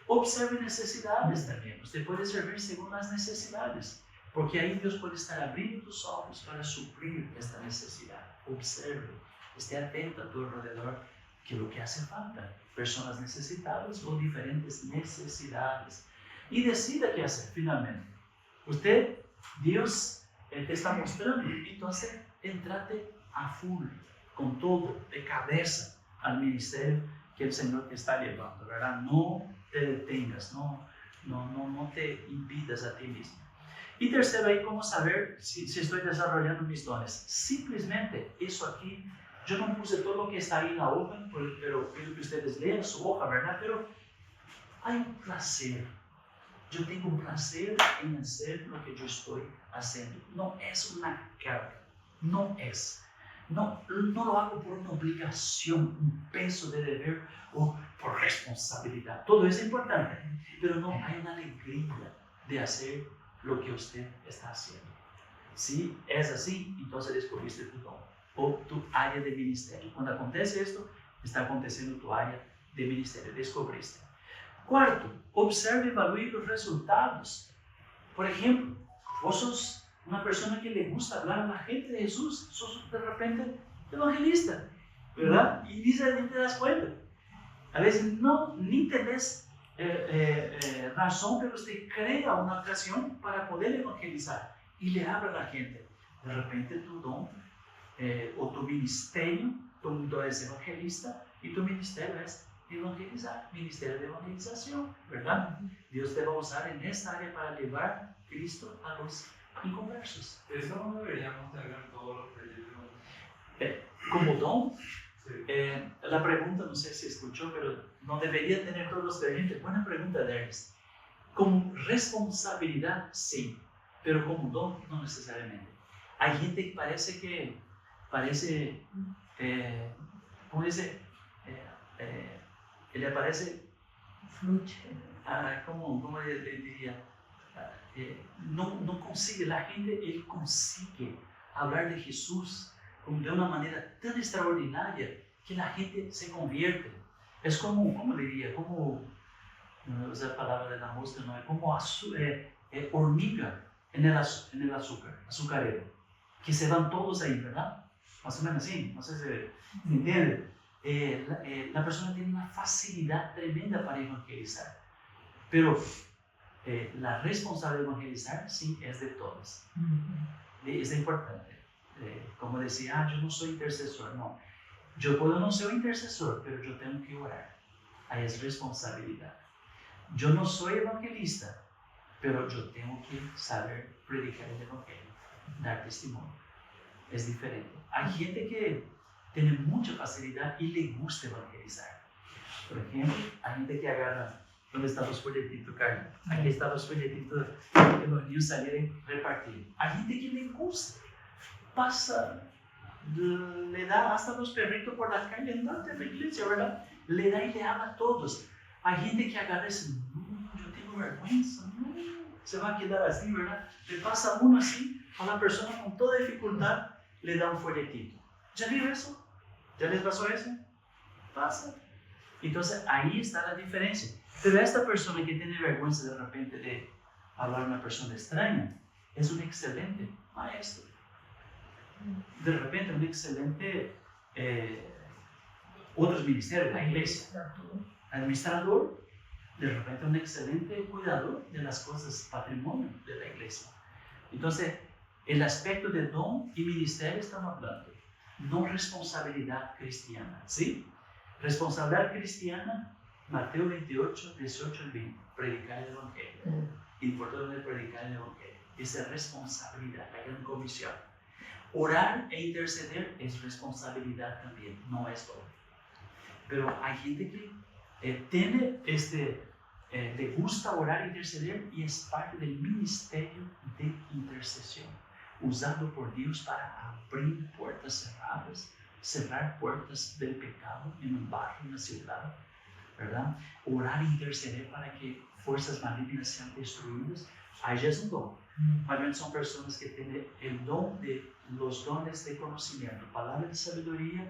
Observe necesidades también. Usted puede servir según las necesidades, porque ahí Dios puede estar abriendo tus ojos para suplir esta necesidad. Observe, esté atento a tu alrededor, que lo que hace falta, personas necesitadas o diferentes necesidades. Y decida qué hacer finalmente. Usted, Dios te está mostrando, entonces entrate a full, con todo, de cabeza al ministerio que el Señor te está llevando, ¿verdad? No te detengas, no te impidas a ti mismo. Y tercero, ahí cómo saber si estoy desarrollando mis dones. Simplemente eso aquí, yo no puse todo lo que está ahí en la hoja, pero quiero que ustedes lean su hoja, ¿verdad? Pero hay un placer. Yo tengo un placer en hacer lo que yo estoy haciendo. No es una carga, no es. No lo hago por una obligación, un peso de deber o por responsabilidad. Todo es importante, pero no hay una alegría de hacer lo que usted está haciendo. Si es así, entonces descubriste tu don o tu área de ministerio. Cuando acontece esto, está aconteciendo tu área de ministerio. Descubriste. Cuarto, observe y evalúe los resultados. Por ejemplo, vos sos una persona que le gusta hablar a la gente de Jesús, sos de repente evangelista, ¿verdad? Y ni te das cuenta. A veces ni tenés razón, pero usted crea una ocasión para poder evangelizar y le habla a la gente. De repente tu don o tu ministerio, tu don es evangelista y tu ministerio es evangelizar, ministerio de evangelización, ¿verdad? Dios te va a usar en esta área para llevar Cristo a los inconversos. Eso no deberíamos tener todos los creyentes. Como don, Sí. la pregunta, no sé si escuchó, pero no debería tener todos los creyentes. Buena pregunta de Ernest. Como responsabilidad, sí, pero como don, no necesariamente. Hay gente que parece, ¿cómo dice? Le parece, Fluye. ¿cómo le diría? No consigue, la gente, él consigue hablar de Jesús como de una manera tan extraordinaria que la gente se convierte. Es como, ¿cómo le diría? Como, no usa la palabra de la música, no, es como hormiga en el azúcar, azucarero, que se van todos ahí, ¿verdad? Más o menos así, no sé si me entiende. La persona tiene una facilidad tremenda para evangelizar, pero la responsabilidad de evangelizar sí es de todos. Es importante. Como decía, yo no soy intercesor, no. Yo puedo no ser un intercesor, pero yo tengo que orar. Ahí es responsabilidad. Yo no soy evangelista, pero yo tengo que saber predicar el evangelio, dar testimonio. Es diferente. Hay gente que tiene mucha facilidad y le gusta evangelizar. Por ejemplo, hay gente que agarra, ¿dónde están los folletitos, Carlos? Aquí están los folletitos que los niños salieron a repartir. Hay gente que le gusta, pasa, le da hasta los perritos por la calle andando en la iglesia, ¿verdad? Le da y le habla a todos. Hay gente que agarra y dice, no, yo tengo vergüenza, no, se va a quedar así, ¿verdad? Le pasa uno así, a la persona con toda dificultad, le da un folletito. ¿Ya vio eso? ¿Ya les pasó eso? Pasa. Entonces ahí está la diferencia. Pero esta persona que tiene vergüenza de repente de hablar a una persona extraña, es un excelente maestro. De repente un excelente, otros ministerios, la iglesia, administrador, de repente un excelente cuidador de las cosas patrimonio de la iglesia. Entonces, el aspecto de don y ministerio estamos hablando, no responsabilidad cristiana, ¿sí? Responsabilidad cristiana, Mateo 28, 18 al 20, predicar el evangelio. Importante predicar el evangelio. Esa es responsabilidad, la gran comisión. Orar e interceder es responsabilidad también, no es todo. Pero hay gente que tiene le gusta orar e interceder y es parte del ministerio de intercesión, usado por Dios para abrir puertas cerradas, cerrar puertas del pecado en un barrio, en una ciudad, ¿verdad? Orar e interceder para que fuerzas malignas sean destruidas. Ahí ya es un don. Mayormente son personas que tienen el don de los dones de conocimiento, palabra de sabiduría,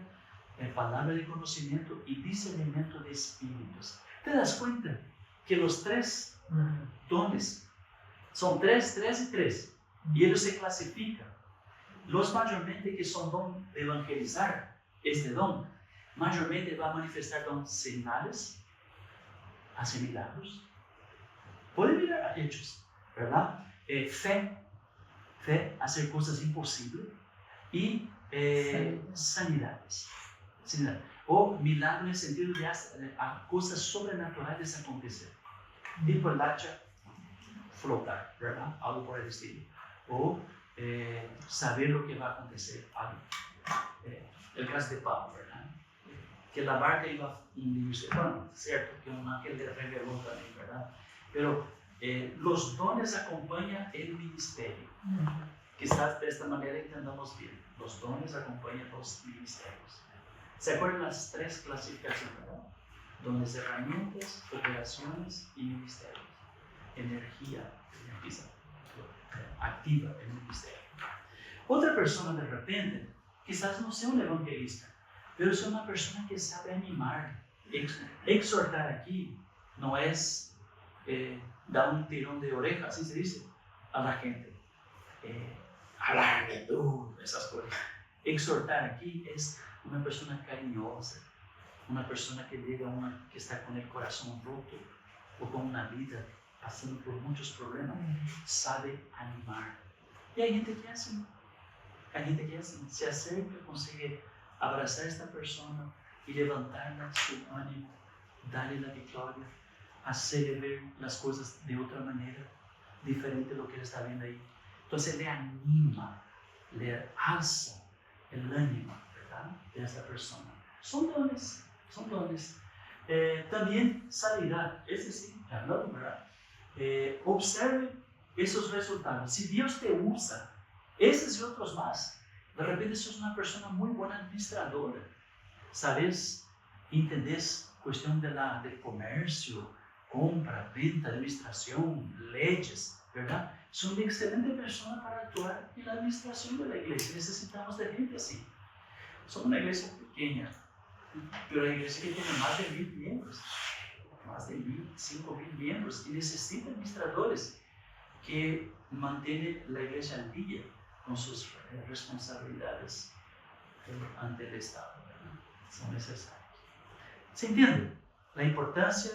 palabra de conocimiento y discernimiento de espíritus. ¿Te das cuenta que los tres dones son tres y tres? Y ellos se clasifican. Los mayormente que son don de evangelizar, este don, mayormente va a manifestar don señales, hacer milagros. Puede mirar a hechos, ¿verdad? Fe, hacer cosas imposibles y sanidades. O milagros en el sentido de hacer cosas sobrenaturales acontecer. Tipo el hacha flotar, ¿verdad? Algo por el estilo. O saber lo que va a acontecer. Algo. El caso de Pablo, ¿verdad? Que la barca iba a hundirse. Bueno, cierto que un ángel le reveló también, ¿verdad? Pero los dones acompañan el ministerio. Quizás de esta manera entendamos bien. Los dones acompañan los ministerios. ¿Se acuerdan las tres clasificaciones, verdad? Dones, herramientas, operaciones y ministerios. Energía activa en el ministerio. Otra persona de repente, quizás no sea un evangelista, pero es una persona que sabe animar. Exhortar aquí no es dar un tirón de oreja, así se dice, a la gente. Hablar de tú, esas cosas. Exhortar aquí es una persona cariñosa, una persona que llega que está con el corazón roto o con una vida pasando por muchos problemas, sabe animar. Y hay gente que hace. Hay gente que se acerca, consigue abrazar a esta persona y levantarla su ánimo, darle la victoria, hacerle ver las cosas de otra manera, diferente de lo que él está viendo ahí. Entonces le anima, le alza el ánimo, ¿verdad?, de esa persona. Son dones, son dones. También sanidad, es decir, hablando, ¿verdad? Observe esos resultados. Si Dios te usa, esos y otros más, de repente sos una persona muy buena administradora, sabes, entendés cuestión del comercio, compra, venta, administración, leyes, ¿verdad? Son una excelente persona para actuar en la administración de la iglesia. Necesitamos de gente así. Somos una iglesia pequeña, pero la iglesia que tiene más de 1000 miembros, más de 5000 miembros, y necesita administradores que mantienen la iglesia al día con sus responsabilidades ante el Estado, ¿verdad? Son necesarios. ¿Se entiende? La importancia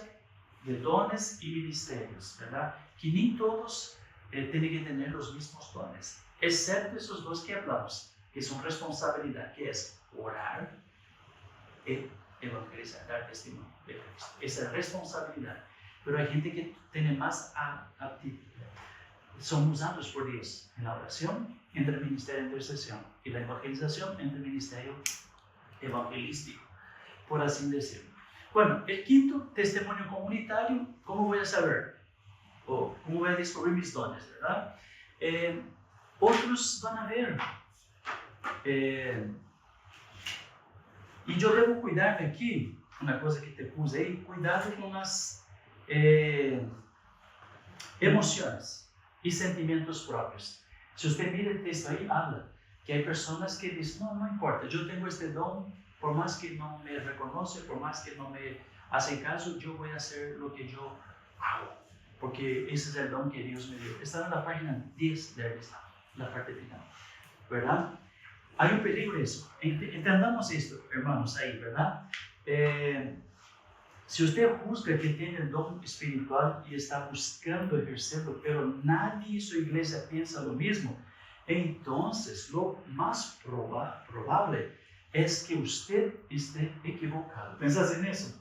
de dones y ministerios, ¿verdad? Que ni todos tienen que tener los mismos dones, excepto esos dos que hablamos, que son responsabilidad, que es orar y evangelizar, dar testimonio de Cristo. Esa es responsabilidad. Pero hay gente que tiene más aptitud. Son usados por Dios en la oración, entre el ministerio de intercesión y la evangelización, entre el ministerio evangelístico, por así decirlo. Bueno, el quinto, testimonio comunitario. ¿Cómo voy a saber? O ¿cómo voy a descubrir mis dones, verdad? Otros van a ver. Y yo debo cuidarme aquí, una cosa que te puse ahí, cuidado con las emociones y sentimientos propios. Si usted mira el texto ahí, habla que hay personas que dicen, no importa, yo tengo este don, por más que no me reconoce, por más que no me hace caso, yo voy a hacer lo que yo hago, porque ese es el don que Dios me dio. Está en la página 10 de la parte final, ¿verdad? Hay un peligro en eso. Entendamos esto, hermanos, ahí, ¿verdad? Si usted juzga que tiene el don espiritual y está buscando ejercerlo, pero nadie en su iglesia piensa lo mismo, entonces lo más probable es que usted esté equivocado. ¿Pensás en eso?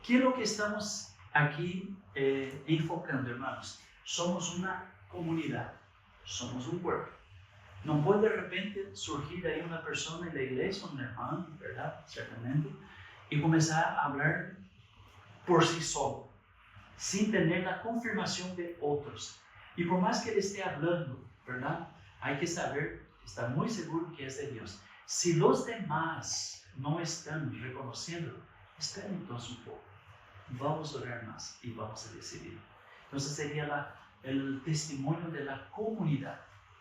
¿Qué es lo que estamos aquí enfocando, hermanos? Somos una comunidad, somos un cuerpo. No puede de repente surgir ahí una persona en la iglesia, un hermano, ¿verdad? Certamente, y comenzar a hablar por sí solo, sin tener la confirmación de otros. Y por más que él esté hablando, ¿verdad? Hay que saber, estar muy seguro que es de Dios. Si los demás no están reconociendo, esperen entonces un poco. Vamos a orar más y vamos a decidir. Entonces sería el testimonio de la comunidad.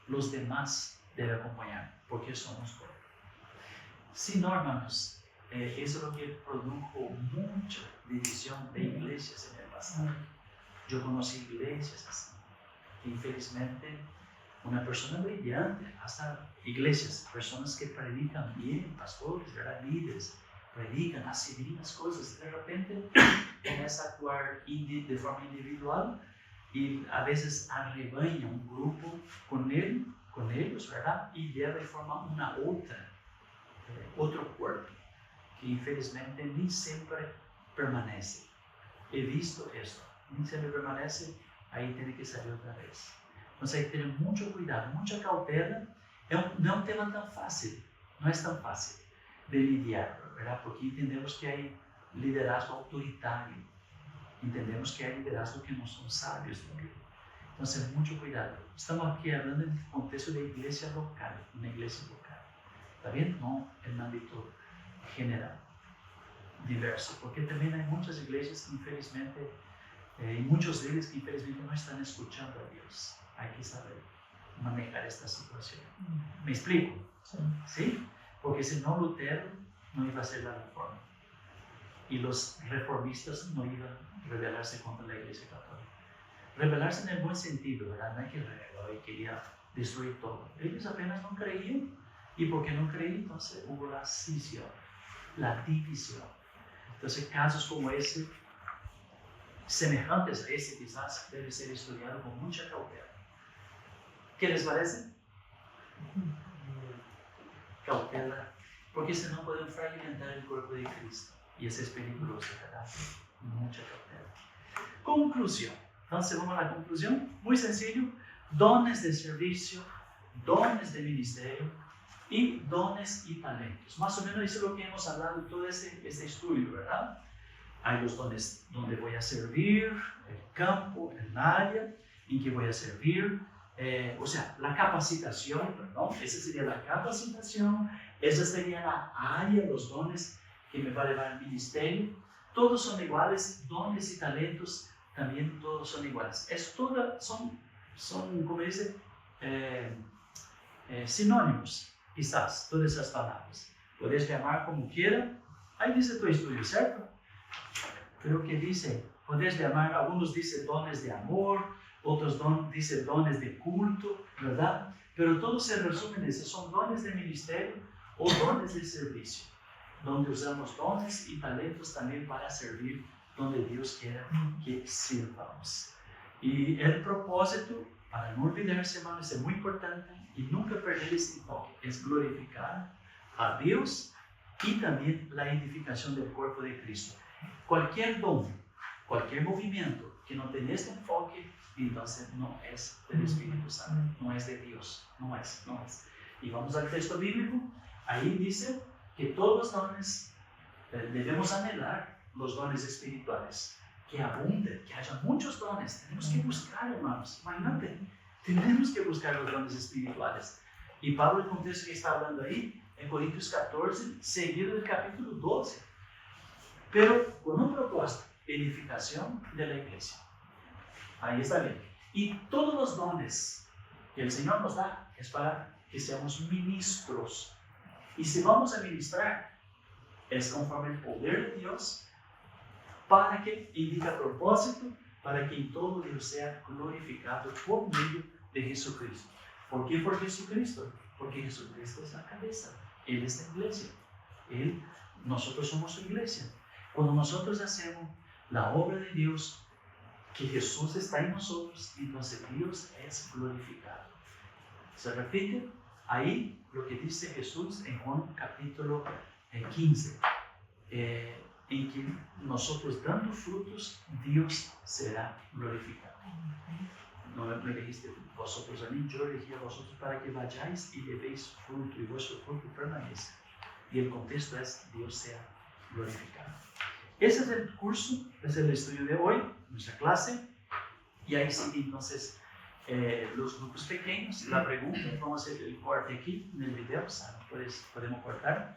Los demás deben acompañar, porque somos cuerpo. Si no, hermanos, eso es lo que produjo mucha división de iglesias en el pasado. Yo conocí iglesias así, que infelizmente una persona brillante, hasta iglesias, personas que predican bien, pastores, ¿verdad? Líderes, predican, hacen bien las cosas, de repente comienza a actuar de forma individual y a veces arrebaña un grupo con ellos, ¿verdad? Y lleva y forma una otro cuerpo, que infelizmente ni siempre permanece. He visto esto, ni siempre permanece, ahí tiene que salir otra vez. Entonces hay que tener mucho cuidado, mucha cautela. No es un tema tan fácil, no es tan fácil de lidiar, ¿verdad? Porque entendemos que hay liderazgo autoritario, entendemos que hay liderazgo que no son sabios también. Entonces, mucho cuidado. Estamos aquí hablando en el contexto de iglesia local, una iglesia local. ¿Está bien? No en el ámbito general, diverso. Porque también hay muchas iglesias que infelizmente, y muchos líderes que infelizmente no están escuchando a Dios. Hay que saber manejar esta situación. ¿Me explico? ¿Sí? Porque si no, Lutero no iba a hacer la reforma. Y los reformistas no iban a rebelarse contra la iglesia católica. Rebelarse en el buen sentido, ¿verdad? No hay que rebelar y quería destruir todo. Ellos apenas no creían, y porque no creían, entonces hubo la cisisión, la división. Entonces, casos como ese, semejantes a ese, quizás deben ser estudiados con mucha cautela. ¿Qué les parece? cautela, porque senão podemos fragmentar o corpo de Cristo. E isso é peligroso, ¿verdad? Mucha cautela. Conclusão. Então, vamos à conclusão. Muito sencillo. Dones de serviço, dones de ministério e dones e talentos. Mais ou menos isso é o que hemos hablado todo este estudio, ¿verdad? Hay los dones donde voy a servir, el campo, el área en que voy a servir, o sea, la capacitación, perdón, esa sería la capacitación, esa sería la área, los dones que me va a llevar al ministerio. Todos son iguales, dones y talentos también todos son iguales. Es toda, son como dice, sinónimos, quizás, todas esas palabras. Puedes llamar como quiera. Ahí dice tu estudio, ¿cierto? Pero que dice, puedes llamar, algunos dicen dones de amor, otros dicen dones de culto, ¿verdad? Pero todos se resumen en eso, son dones de ministerio o dones de servicio, donde usamos dones y talentos también para servir donde Dios quiera que sirvamos. Y el propósito, para no olvidarse, hermanos, es muy importante y nunca perder ese enfoque, es glorificar a Dios y también la edificación del cuerpo de Cristo. Cualquier don, cualquier movimiento que no tenga este enfoque, entonces no es del Espíritu Santo, no es de Dios, no es. Y vamos al texto bíblico, ahí dice que todos los dones, debemos anhelar los dones espirituales, que abunden, que haya muchos dones, tenemos que buscar, hermanos, imagínate, tenemos que buscar los dones espirituales. Y Pablo, el contexto que está hablando ahí, en Corintios 14, seguido del capítulo 12, pero con un propósito, edificación de la iglesia. Ahí está bien. Y todos los dones que el Señor nos da es para que seamos ministros. Y si vamos a ministrar, es conforme el poder de Dios, para que indica propósito, para que en todo Dios sea glorificado por medio de Jesucristo. ¿Por qué por Jesucristo? Porque Jesucristo es la cabeza. Él es la iglesia. Nosotros somos su iglesia. Cuando nosotros hacemos la obra de Dios, que Jesús está en nosotros, entonces Dios es glorificado. ¿Se repite? Ahí lo que dice Jesús en Juan capítulo 15, en que nosotros dando frutos, Dios será glorificado. No me dijiste vosotros a mí, yo elegí a vosotros para que vayáis y llevéis fruto y vuestro fruto permanece. Y el contexto es Dios sea glorificado. Ese es el curso, es el estudio de hoy, nuestra clase. Y ahí sigue entonces los grupos pequeños. La pregunta, vamos a hacer el corte aquí en el video, podemos cortar.